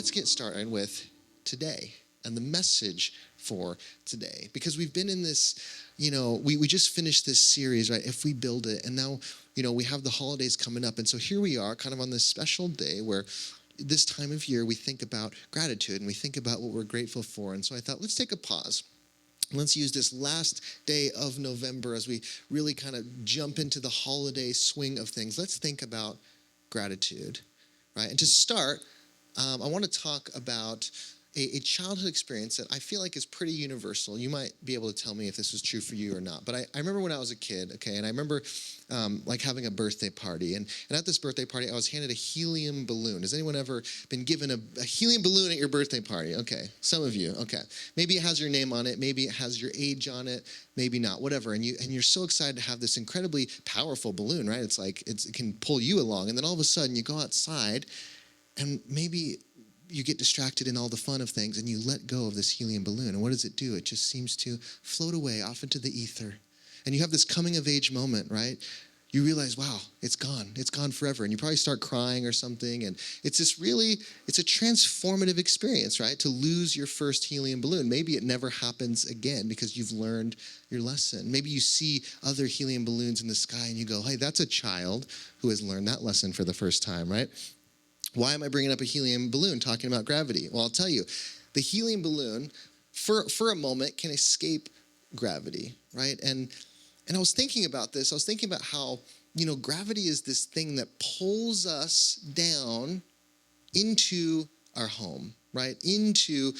let's get started with today and the message for today. Because we've been in this, we just finished this series, right? If we build it. And now, we have the holidays coming up. And so here we are kind of on this special day where this time of year we think about gratitude and we think about what we're grateful for. And so I thought, let's take a pause. Let's use this last day of November as we really kind of jump into the holiday swing of things. Let's think about gratitude, right? And to start, I want to talk about a childhood experience that I feel like is pretty universal. You might be able to tell me if this was true for you or not. But I remember when I was a kid, okay, and I remember like having a birthday party. And at this birthday party, I was handed a helium balloon. Has anyone ever been given a helium balloon at your birthday party? Okay, some of you, okay. Maybe it has your name on it. Maybe it has your age on it. Maybe not, whatever. And you're so excited to have this incredibly powerful balloon, right? It's like it can pull you along. And then all of a sudden you go outside and maybe you get distracted in all the fun of things and you let go of this helium balloon. And what does it do? It just seems to float away off into the ether. And you have this coming of age moment, right? You realize, wow, it's gone. It's gone forever. And you probably start crying or something. And it's a transformative experience, right? To lose your first helium balloon. Maybe it never happens again because you've learned your lesson. Maybe you see other helium balloons in the sky and you go, hey, that's a child who has learned that lesson for the first time, right? Why am I bringing up a helium balloon talking about gravity? Well, I'll tell you, the helium balloon, for a moment, can escape gravity, right? And I was thinking about this. I was thinking about how, gravity is this thing that pulls us down into our home, right? Into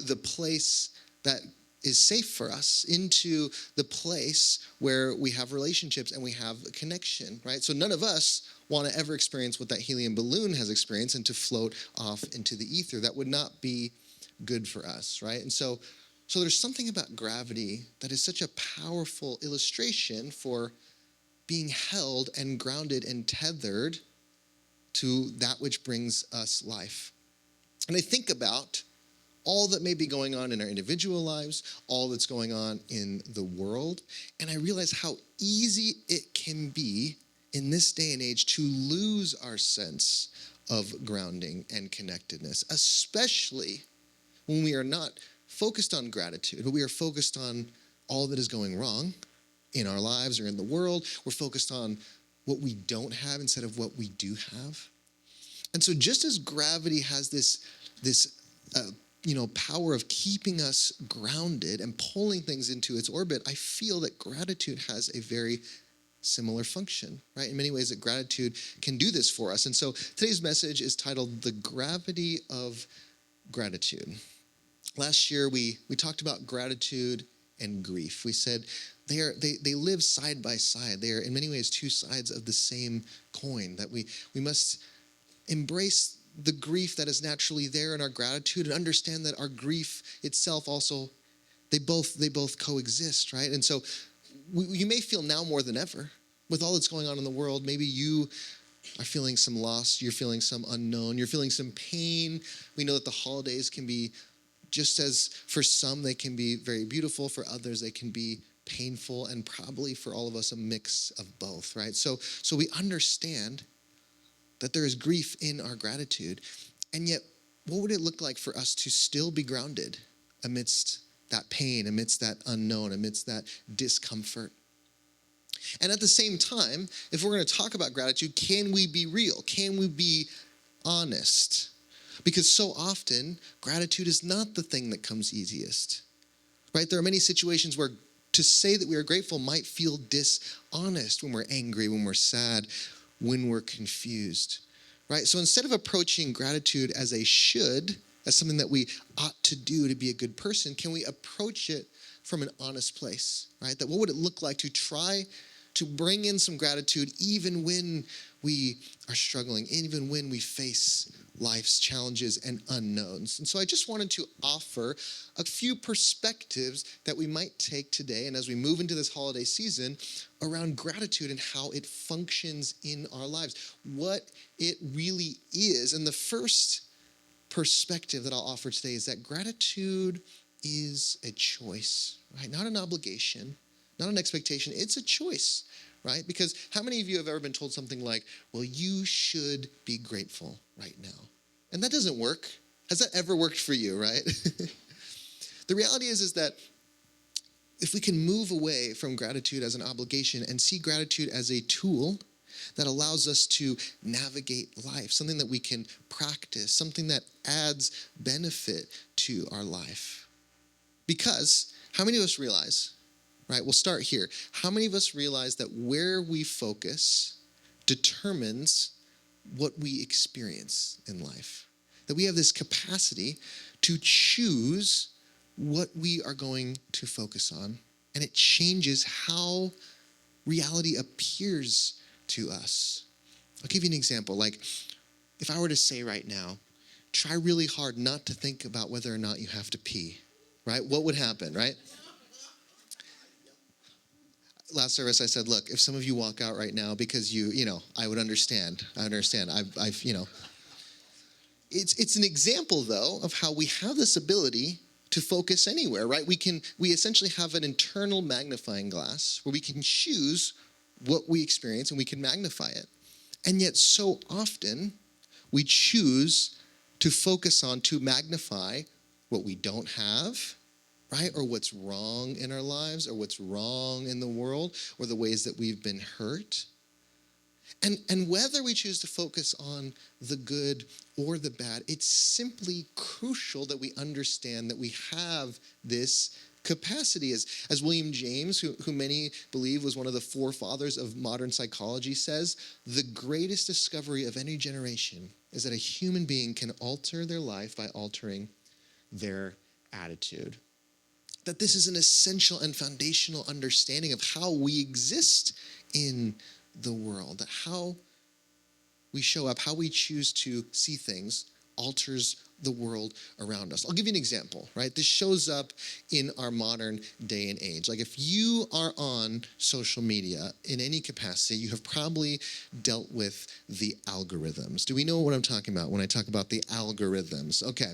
the place that is safe for us, into the place where we have relationships and we have a connection, right? So none of us want to ever experience what that helium balloon has experienced and to float off into the ether. That would not be good for us, right? And so there's something about gravity that is such a powerful illustration for being held and grounded and tethered to that which brings us life. And I think about all that may be going on in our individual lives, all that's going on in the world, and I realize how easy it can be in this day and age to lose our sense of grounding and connectedness, especially when we are not focused on gratitude, but we are focused on all that is going wrong in our lives or in the world. We're focused on what we don't have instead of what we do have. And so just as gravity has this power of keeping us grounded and pulling things into its orbit, I feel that gratitude has a very similar function, right? In many ways that gratitude can do this for us. And so today's message is titled The Gravity of Gratitude. Last year, we talked about gratitude and grief. We said they live side by side. They are in many ways two sides of the same coin, that we must embrace the grief that is naturally there in our gratitude and understand that our grief itself also, they both coexist, right? And so you may feel now more than ever with all that's going on in the world. Maybe you are feeling some loss. You're feeling some unknown. You're feeling some pain. We know that the holidays can be, just as for some they can be very beautiful, for others they can be painful, and probably for all of us a mix of both, right? So we understand that there is grief in our gratitude. And yet, what would it look like for us to still be grounded amidst that pain, amidst that unknown, amidst that discomfort? And at the same time, if we're going to talk about gratitude, can we be real? Can we be honest? Because so often, gratitude is not the thing that comes easiest, right? There are many situations where to say that we are grateful might feel dishonest, when we're angry, when we're sad, when we're confused, right? So instead of approaching gratitude as a should, as something that we ought to do to be a good person, can we approach it from an honest place, right? That what would it look like to try to bring in some gratitude even when we are struggling, even when we face life's challenges and unknowns? And so I just wanted to offer a few perspectives that we might take today and as we move into this holiday season around gratitude and how it functions in our lives, what it really is. And the first perspective that I'll offer today is that gratitude is a choice, right? Not an obligation, not an expectation. It's a choice, right? Because how many of you have ever been told something like, well, you should be grateful right now? And that doesn't work, Has that ever worked for you, right? The reality is that if we can move away from gratitude as an obligation and see gratitude as a tool that allows us to navigate life, something that we can practice, something that adds benefit to our life. Because how many of us realize, right, we'll start here. How many of us realize that where we focus determines what we experience in life? That we have this capacity to choose what we are going to focus on, and it changes how reality appears to us. I'll give you an example. Like, if I were to say right now, try really hard not to think about whether or not you have to pee, right? What would happen, right? Last service, I said, look, if some of you walk out right now because I would understand. I've It's an example, though, of how we have this ability to focus anywhere, right? We essentially have an internal magnifying glass where we can choose what we experience and we can magnify it. And yet so often we choose to focus on, to magnify what we don't have, right? Or what's wrong in our lives, or what's wrong in the world, or the ways that we've been hurt. And whether we choose to focus on the good or the bad, it's simply crucial that we understand that we have this capacity. As William James, who many believe was one of the forefathers of modern psychology, says, the greatest discovery of any generation is that a human being can alter their life by altering their attitude. That this is an essential and foundational understanding of how we exist in the world, that how we show up, how we choose to see things alters the world around us. I'll give you an example, right? This shows up in our modern day and age. Like, if you are on social media in any capacity, you have probably dealt with the algorithms. Do we know what I'm talking about when I talk about the algorithms? Okay.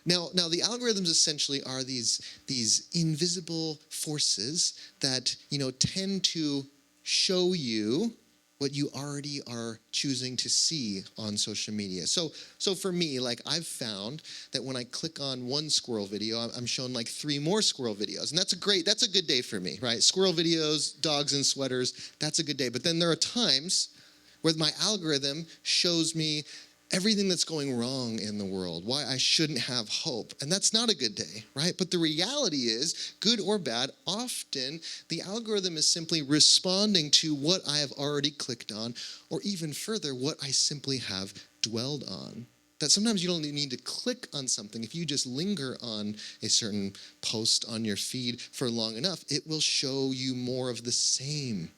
Now the algorithms essentially are these invisible forces that, tend to show you what you already are choosing to see on social media. So for me, like, I've found that when I click on one squirrel video, I'm shown like 3 more squirrel videos. And that's a good day for me, right? Squirrel videos, dogs in sweaters, that's a good day. But then there are times where my algorithm shows me everything that's going wrong in the world, why I shouldn't have hope. And that's not a good day, right? But the reality is, good or bad, often the algorithm is simply responding to what I have already clicked on, or even further, what I simply have dwelled on. That sometimes you don't need to click on something. If you just linger on a certain post on your feed for long enough, it will show you more of the same.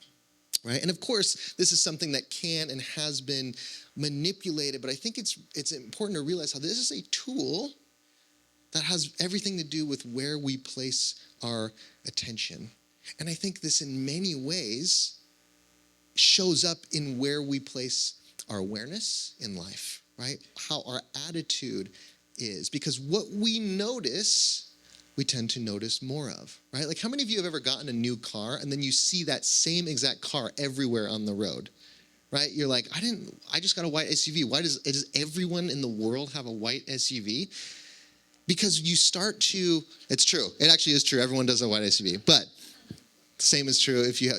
Right? And of course, this is something that can and has been manipulated, but I think it's important to realize how this is a tool that has everything to do with where we place our attention. And I think this in many ways shows up in where we place our awareness in life, right? How our attitude is. Because what we notice, we tend to notice more of, right? Like, how many of you have ever gotten a new car and then you see that same exact car everywhere on the road, right? You're like, I just got a white SUV. Why does everyone in the world have a white SUV? Because you start to, it's true. It actually is true. Everyone does a white SUV, but the same is true if you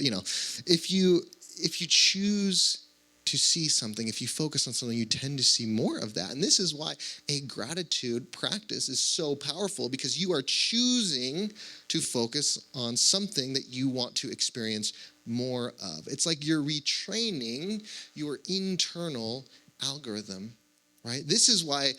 choose to see something, if you focus on something, you tend to see more of that. And this is why a gratitude practice is so powerful, because you are choosing to focus on something that you want to experience more of. It's like you're retraining your internal algorithm, right? This is why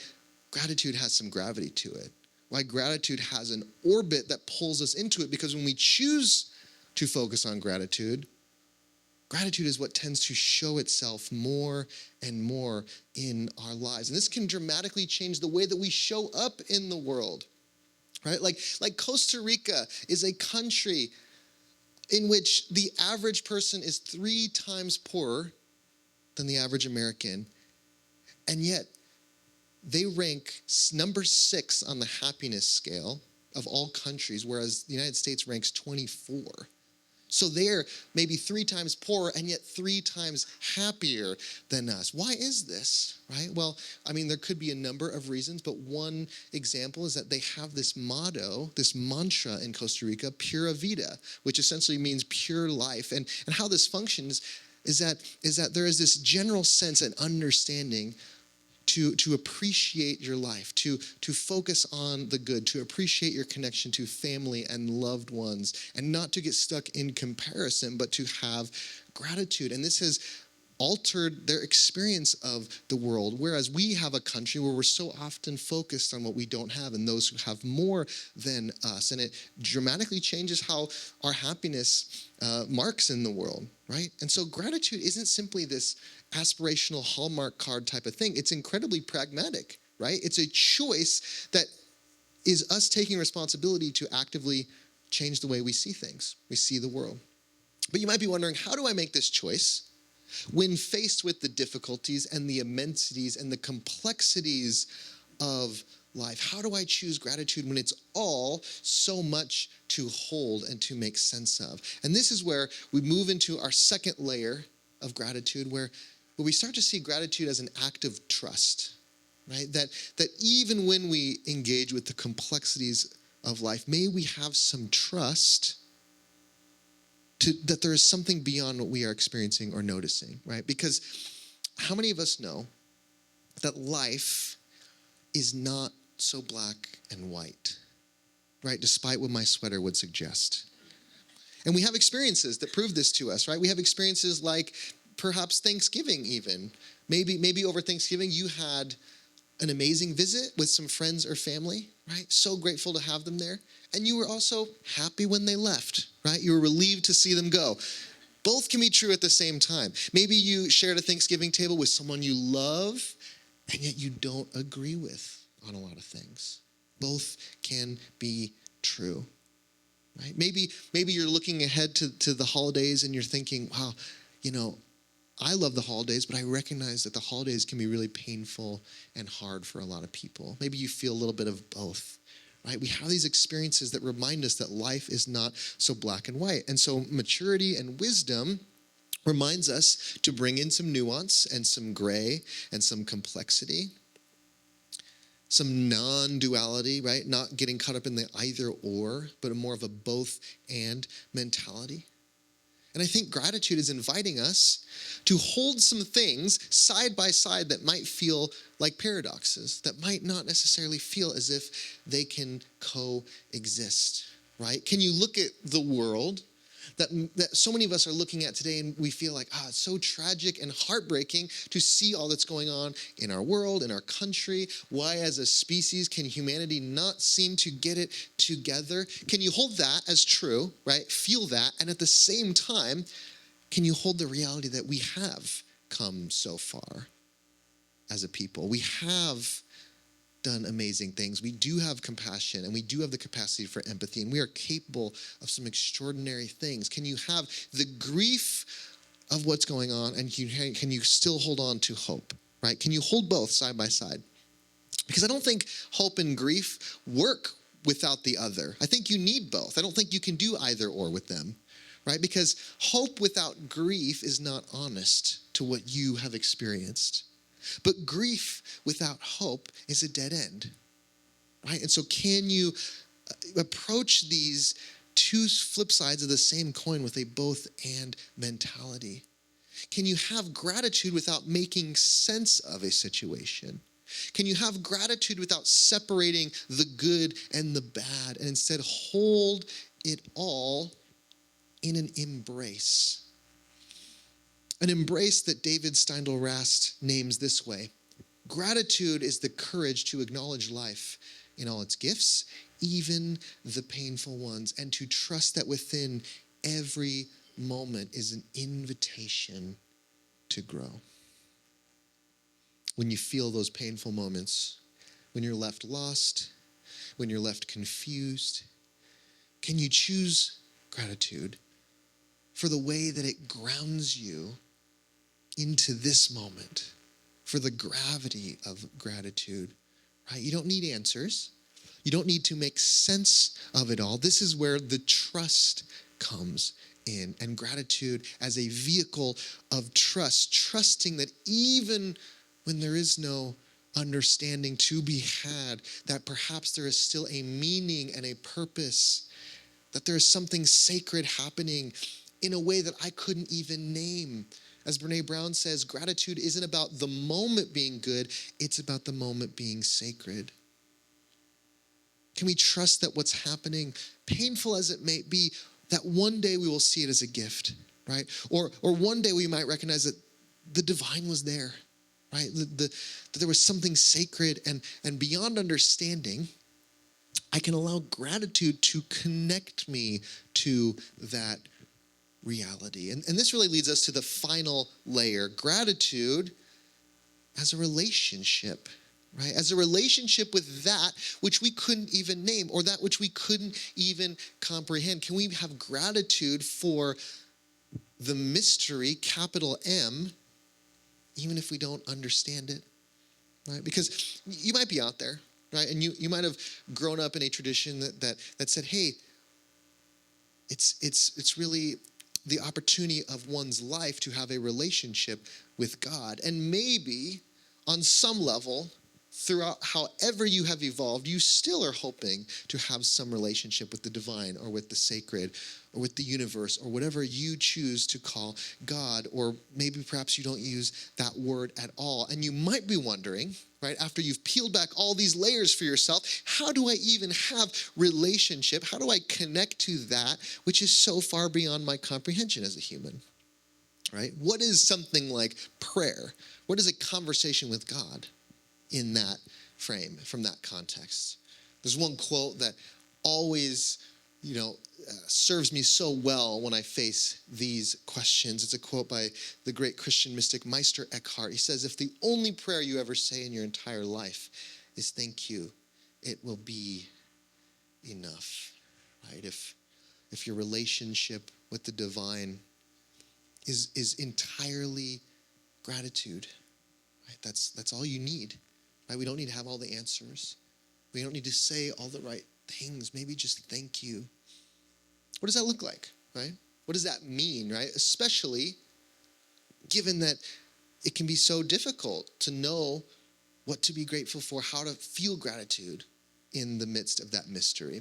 gratitude has some gravity to it, why gratitude has an orbit that pulls us into it, because when we choose to focus on gratitude is what tends to show itself more and more in our lives. And this can dramatically change the way that we show up in the world, right? Like Costa Rica is a country in which the average person is 3 times poorer than the average American. And yet they rank number 6 on the happiness scale of all countries, whereas the United States ranks 24. So they're maybe 3 times poorer and yet 3 times happier than us. Why is this, right? Well, I mean, there could be a number of reasons, but one example is that they have this motto, this mantra in Costa Rica, Pura Vida, which essentially means pure life. And how this functions is that there is this general sense and understanding to appreciate your life, to focus on the good, to appreciate your connection to family and loved ones, and not to get stuck in comparison, but to have gratitude. And this has altered their experience of the world, whereas we have a country where we're so often focused on what we don't have and those who have more than us. And it dramatically changes how our happiness marks in the world, right? And so gratitude isn't simply this aspirational Hallmark card type of thing. It's incredibly pragmatic, right? It's a choice that is us taking responsibility to actively change the way we see things, we see the world. But you might be wondering, how do I make this choice when faced with the difficulties and the immensities and the complexities of life? How do I choose gratitude when it's all so much to hold and to make sense of? And this is where we move into our second layer of gratitude, where we start to see gratitude as an act of trust, right? That even when we engage with the complexities of life, may we have some trust that there is something beyond what we are experiencing or noticing, right? Because how many of us know that life is not so black and white, right? Despite what my sweater would suggest. And we have experiences that prove this to us, right? We have experiences like perhaps Thanksgiving even. Maybe over Thanksgiving you had an amazing visit with some friends or family, right? So grateful to have them there. And you were also happy when they left, right? You were relieved to see them go. Both can be true at the same time. Maybe you shared a Thanksgiving table with someone you love, and yet you don't agree with on a lot of things. Both can be true, right? Maybe you're looking ahead to the holidays and you're thinking, wow, I love the holidays, but I recognize that the holidays can be really painful and hard for a lot of people. Maybe you feel a little bit of both, right? We have these experiences that remind us that life is not so black and white. And so maturity and wisdom reminds us to bring in some nuance and some gray and some complexity, some non-duality, right? Not getting caught up in the either or, but more of a both and mentality. And I think gratitude is inviting us to hold some things side by side that might feel like paradoxes, that might not necessarily feel as if they can coexist, right? Can you look at the world that so many of us are looking at today and we feel like, it's so tragic and heartbreaking to see all that's going on in our world, in our country. Why as a species can humanity not seem to get it together? Can you hold that as true, right? Feel that. And at the same time, can you hold the reality that we have come so far as a people? We have done amazing things. We do have compassion and we do have the capacity for empathy, and we are capable of some extraordinary things. Can you have the grief of what's going on and can you still hold on to hope, right? Can you hold both side by side? Because I don't think hope and grief work without the other. I think you need both. I don't think you can do either or with them, right? Because hope without grief is not honest to what you have experienced. But grief without hope is a dead end, right? And so can you approach these two flip sides of the same coin with a both and mentality? Can you have gratitude without making sense of a situation? Can you have gratitude without separating the good and the bad and instead hold it all in an embrace? An embrace that David Steindl-Rast names this way: gratitude is the courage to acknowledge life in all its gifts, even the painful ones, and to trust that within every moment is an invitation to grow. When you feel those painful moments, when you're left lost, when you're left confused, can you choose gratitude for the way that it grounds you into this moment, for the gravity of gratitude, right? You don't need answers. You don't need to make sense of it all. This is where the trust comes. in, and gratitude as a vehicle of trust, trusting that even when there is no understanding to be had, that perhaps there is still a meaning and a purpose, that there is something sacred happening in a way that I couldn't even name. As Brene Brown says, gratitude isn't about the moment being good, it's about the moment being sacred. Can we trust that what's happening, painful as it may be, that one day we will see it as a gift, right? Or one day we might recognize that the divine was there, right? That there was something sacred and beyond understanding. I can allow gratitude to connect me to that reality. And this really leads us to the final layer, gratitude as a relationship, right? As a relationship with that which we couldn't even name or that which we couldn't even comprehend. Can we have gratitude for the mystery, capital M, even if we don't understand it, right? Because you might be out there, right? And you might have grown up in a tradition that said, hey, it's really the opportunity of one's life to have a relationship with God. And maybe on some level, throughout however you have evolved, you still are hoping to have some relationship with the divine or with the sacred or with the universe or whatever you choose to call God, or maybe perhaps you don't use that word at all. And you might be wondering, right, after you've peeled back all these layers for yourself, how do I even have relationship? How do I connect to that which is so far beyond my comprehension as a human, right? What is something like prayer? What is a conversation with God in that frame, from that context? There's one quote that always, serves me so well when I face these questions. It's a quote by the great Christian mystic Meister Eckhart. He says, if the only prayer you ever say in your entire life is thank you, it will be enough, right? If your relationship with the divine is entirely gratitude, right? That's all you need, right? We don't need to have all the answers. We don't need to say all the right things. Maybe just thank you. What does that look like, right? What does that mean, right? Especially given that it can be so difficult to know what to be grateful for, how to feel gratitude in the midst of that mystery.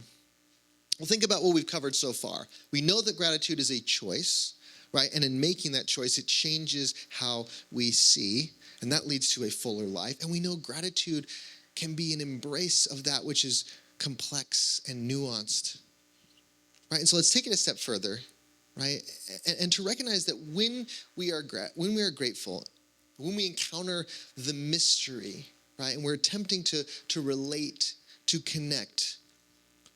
Well, think about what we've covered so far. We know that gratitude is a choice, right? And in making that choice, it changes how we see, and that leads to a fuller life. And we know gratitude can be an embrace of that which is complex and nuanced, right? And so let's take it a step further, right? And to recognize that when we are grateful, when we encounter the mystery, right, and we're attempting to relate, to connect,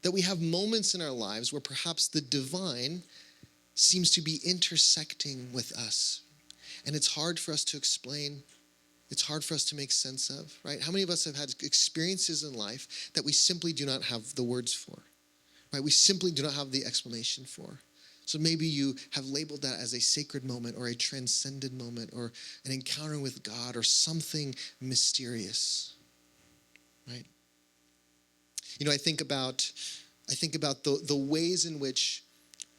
that we have moments in our lives where perhaps the divine seems to be intersecting with us. And it's hard for us to explain. It's hard for us to make sense of, right? How many of us have had experiences in life that we simply do not have the words for, right? We simply do not have the explanation for. So maybe you have labeled that as a sacred moment or a transcendent moment or an encounter with God or something mysterious, right? I think about the ways in which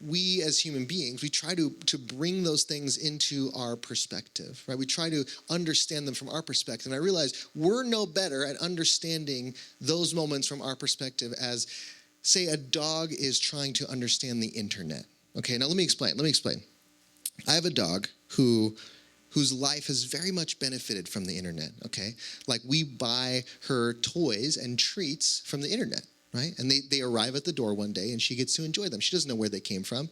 we as human beings, we try to bring those things into our perspective, right? We try to understand them from our perspective. And I realize we're no better at understanding those moments from our perspective as, say, a dog is trying to understand the internet. Okay, now let me explain. I have a dog whose life has very much benefited from the internet, okay? Like we buy her toys and treats from the internet, right? And they arrive at the door one day and she gets to enjoy them. She doesn't know where they came from.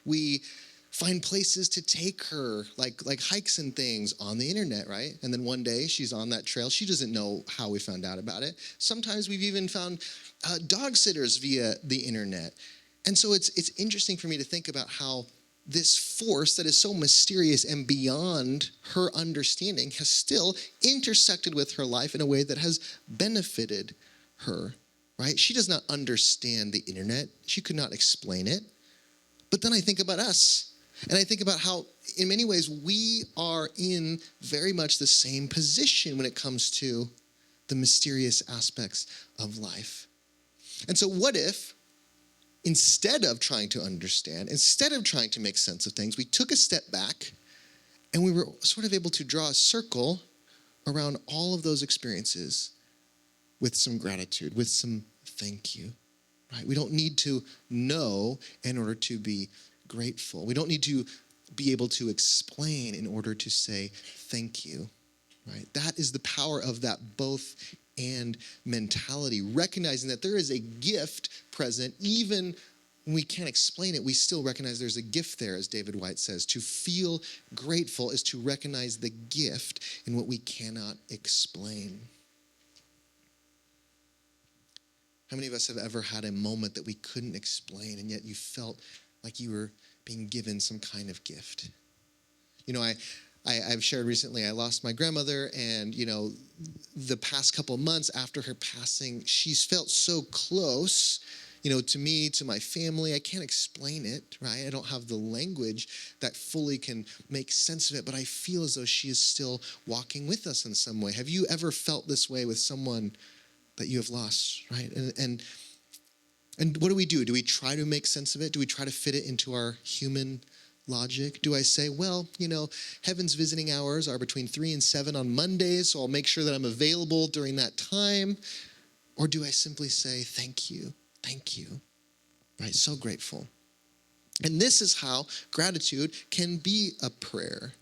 We find places to take her, like hikes and things on the internet, right? And then one day she's on that trail. She doesn't know how we found out about it. Sometimes we've even found dog sitters via the internet. And so it's interesting for me to think about how this force that is so mysterious and beyond her understanding has still intersected with her life in a way that has benefited her, right? She does not understand the internet. She could not explain it. But then I think about us, and I think about how, in many ways, we are in very much the same position when it comes to the mysterious aspects of life. And so what if, instead of trying to understand, instead of trying to make sense of things, we took a step back and we were sort of able to draw a circle around all of those experiences with some gratitude, with some thank you, right? We don't need to know in order to be grateful. We don't need to be able to explain in order to say thank you, right? That is the power of that both and mentality, recognizing that there is a gift present. Even when we can't explain it, we still recognize there's a gift there, as David White says. To feel grateful is to recognize the gift in what we cannot explain. How many of us have ever had a moment that we couldn't explain, and yet you felt like you were being given some kind of gift? You know, I've shared recently, I lost my grandmother, and, you know, the past couple of months after her passing, she's felt so close, you know, to me, to my family. I can't explain it, right? I don't have the language that fully can make sense of it, but I feel as though she is still walking with us in some way. Have you ever felt this way with someone that you have lost, right? And what do? Do we try to make sense of it? Do we try to fit it into our human logic? Do I say, well, you know, heaven's visiting hours are between 3 and 7 on Mondays, so I'll make sure that I'm available during that time? Or do I simply say, thank you, right? So grateful. And this is how gratitude can be a prayer.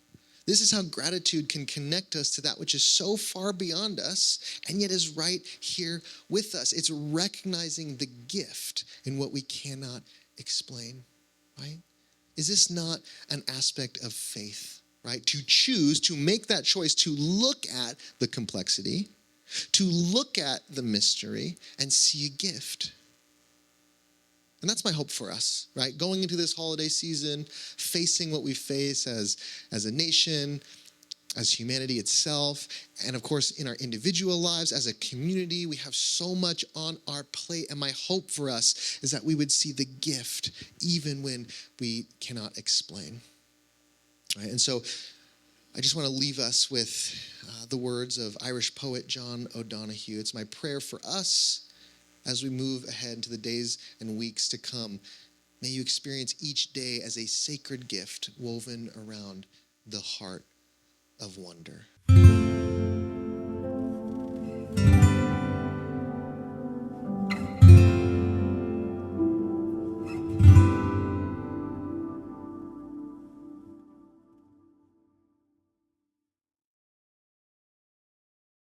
This is how gratitude can connect us to that which is so far beyond us and yet is right here with us. It's recognizing the gift in what we cannot explain, right? Is this not an aspect of faith, right? To choose, to make that choice, to look at the complexity, to look at the mystery and see a gift. And that's my hope for us, right? Going into this holiday season, facing what we face as a nation, as humanity itself, and of course in our individual lives, as a community, we have so much on our plate. And my hope for us is that we would see the gift even when we cannot explain, right? And so I just want to leave us with the words of Irish poet John O'Donoghue. It's my prayer for us as we move ahead into the days and weeks to come. May you experience each day as a sacred gift woven around the heart of wonder.